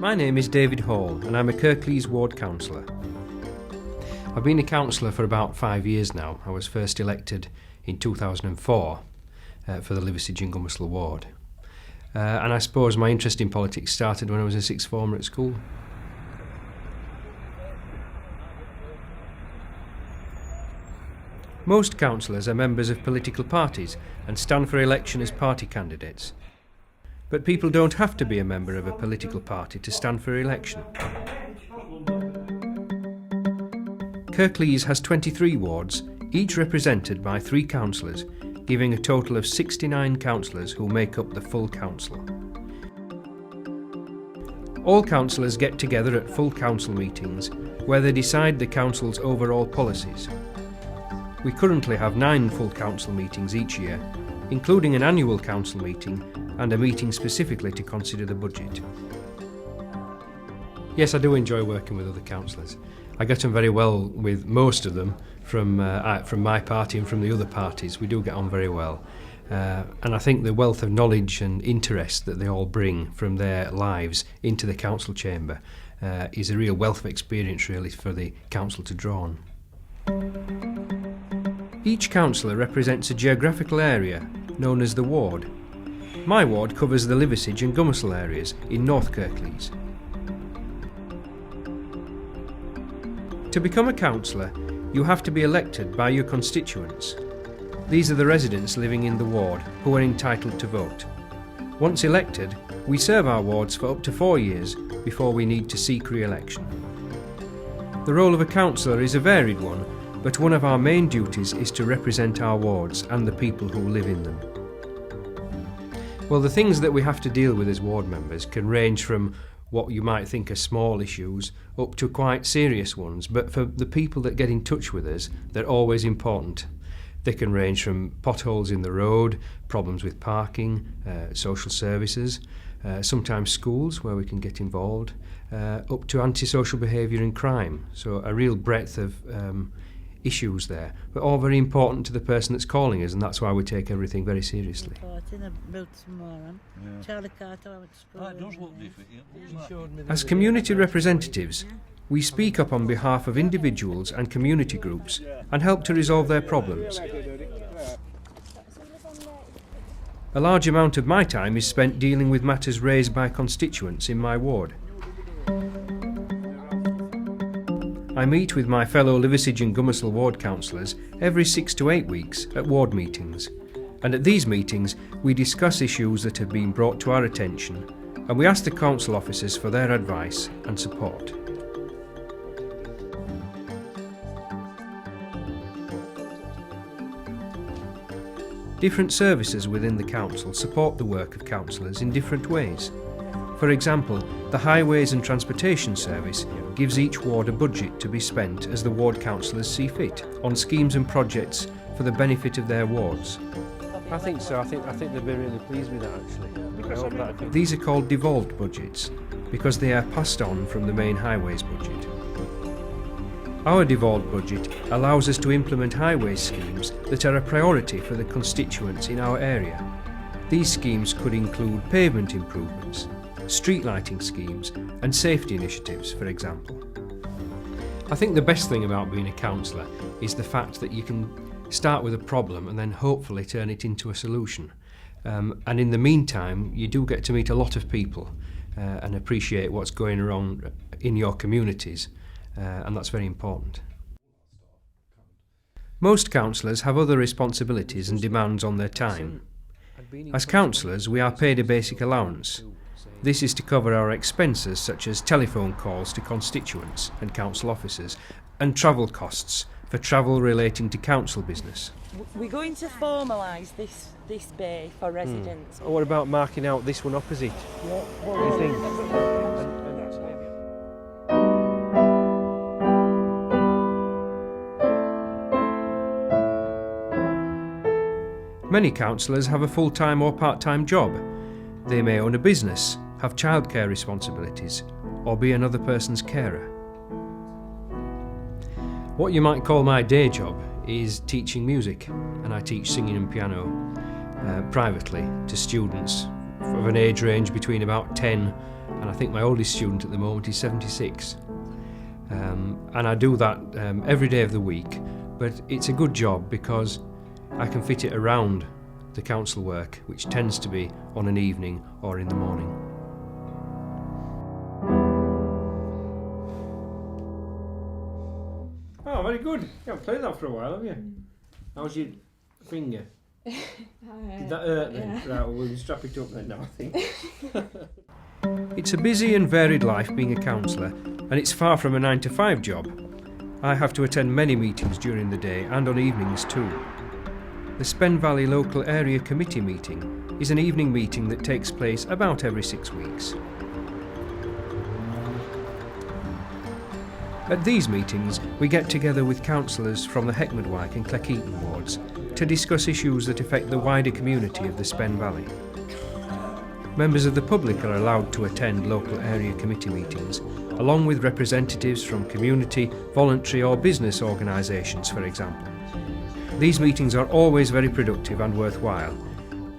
My name is David Hall and I'm a Kirklees ward councillor. I've been a councillor for about 5 years now. I was first elected in 2004 for the Liversidge and Gomersall ward. And I suppose my interest in politics started when I was a sixth former at school. Most councillors are members of political parties and stand for election as party candidates. But people don't have to be a member of a political party to stand for election. Kirklees has 23 wards, each represented by 3 councillors, giving a total of 69 councillors who make up the full council. All councillors get together at full council meetings where they decide the council's overall policies. We currently have 9 full council meetings each year, including an annual council meeting and a meeting specifically to consider the budget. Yes, I do enjoy working with other councillors. I get on very well with most of them from my party and from the other parties. We do get on very well. And I think the wealth of knowledge and interest that they all bring from their lives into the council chamber is a real wealth of experience really for the council to draw on. Each councillor represents a geographical area known as the ward. My ward covers the Liversidge and Gomersall areas in North Kirklees. To become a councillor, you have to be elected by your constituents. These are the residents living in the ward who are entitled to vote. Once elected, we serve our wards for up to 4 years before we need to seek re-election. The role of a councillor is a varied one, but one of our main duties is to represent our wards and the people who live in them. Well, the things that we have to deal with as ward members can range from what you might think are small issues up to quite serious ones, but for the people that get in touch with us, they're always important. They can range from potholes in the road, problems with parking, social services, sometimes schools where we can get involved, up to antisocial behaviour and crime. So a real breadth of issues there, but all very important to the person that's calling us, and that's why we take everything very seriously. As community representatives, we speak up on behalf of individuals and community groups and help to resolve their problems. A large amount of my time is spent dealing with matters raised by constituents in my ward. I meet with my fellow Liversidge and Gomersall ward councillors every 6 to 8 weeks at ward meetings, and at these meetings we discuss issues that have been brought to our attention and we ask the council officers for their advice and support. Different services within the council support the work of councillors in different ways. For example, the Highways and Transportation Service gives each ward a budget to be spent as the ward councillors see fit on schemes and projects for the benefit of their wards. I think so. I think they'll be really pleased with that actually. These are called devolved budgets because they are passed on from the main highways budget. Our devolved budget allows us to implement highways schemes that are a priority for the constituents in our area. These schemes could include pavement improvements, street lighting schemes and safety initiatives, for example. I think the best thing about being a councillor is the fact that you can start with a problem and then hopefully turn it into a solution. And in the meantime, you do get to meet a lot of people and appreciate what's going on in your communities, and that's very important. Most councillors have other responsibilities and demands on their time. As councillors, we are paid a basic allowance. This is to cover our expenses such as telephone calls to constituents and council officers and travel costs for travel relating to council business. We're going to formalise this bay for residents. What about marking out this one opposite? What do you think? Many councillors have a full-time or part-time job. They may own a business, have childcare responsibilities, or be another person's carer. What you might call my day job is teaching music, and I teach singing and piano privately to students of an age range between about 10 and I think my oldest student at the moment is 76. And I do that every day of the week, but it's a good job because I can fit it around the council work, which tends to be on an evening or in the morning. Oh, very good. You haven't played that for a while, have you? How's your finger? Did that hurt then? Yeah. Right, well, we'll strap it up then now, I think. It's a busy and varied life being a councillor, and it's far from a 9-to-5 job. I have to attend many meetings during the day and on evenings too. The Spen Valley Local Area Committee meeting is an evening meeting that takes place about every 6 weeks. At these meetings, we get together with councillors from the Heckmondwike and Cleckheaton wards to discuss issues that affect the wider community of the Spen Valley. Members of the public are allowed to attend local area committee meetings, along with representatives from community, voluntary or business organisations, for example. These meetings are always very productive and worthwhile,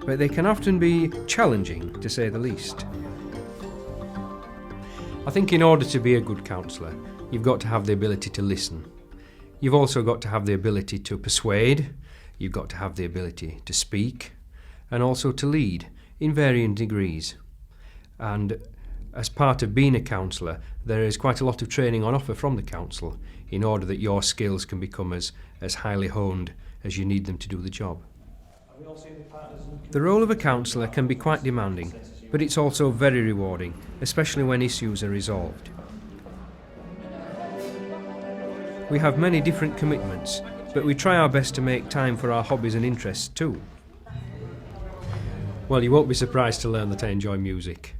but they can often be challenging, to say the least. I think in order to be a good councillor, you've got to have the ability to listen. You've also got to have the ability to persuade, you've got to have the ability to speak, and also to lead in varying degrees. And as part of being a councillor, there is quite a lot of training on offer from the council in order that your skills can become as highly honed as you need them to do the job. The role of a councillor can be quite demanding, but it's also very rewarding, especially when issues are resolved. We have many different commitments, but we try our best to make time for our hobbies and interests too. Well, you won't be surprised to learn that I enjoy music.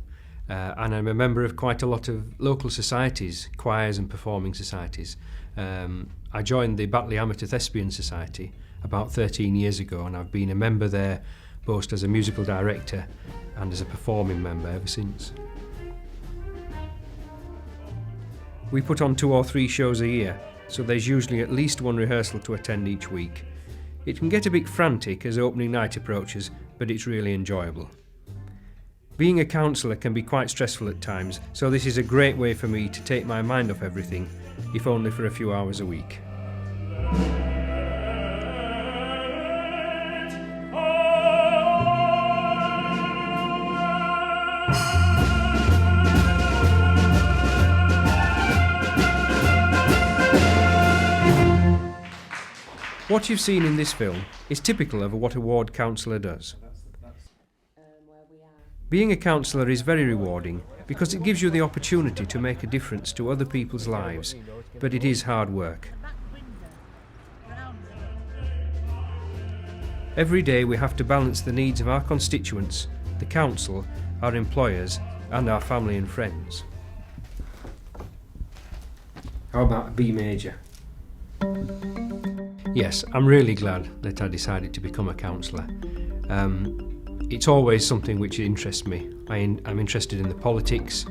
And I'm a member of quite a lot of local societies, choirs and performing societies. I joined the Batley Amateur Thespian Society about 13 years ago, and I've been a member there both as a musical director and as a performing member ever since. We put on 2 or 3 shows a year, so there's usually at least one rehearsal to attend each week. It can get a bit frantic as opening night approaches, but it's really enjoyable. Being a councillor can be quite stressful at times, so this is a great way for me to take my mind off everything, if only for a few hours a week. What you've seen in this film is typical of what a ward councillor does. Being a councillor is very rewarding because it gives you the opportunity to make a difference to other people's lives, but it is hard work. Every day we have to balance the needs of our constituents, the council, our employers and our family and friends. How about a B major? Yes, I'm really glad that I decided to become a councillor. It's always something which interests me. I'm interested in the politics,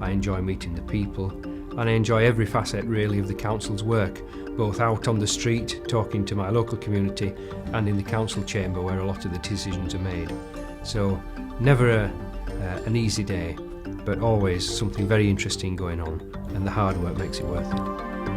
I enjoy meeting the people, and I enjoy every facet really of the council's work, both out on the street, talking to my local community, and in the council chamber where a lot of the decisions are made. So, never an easy day, but always something very interesting going on, and the hard work makes it worth it.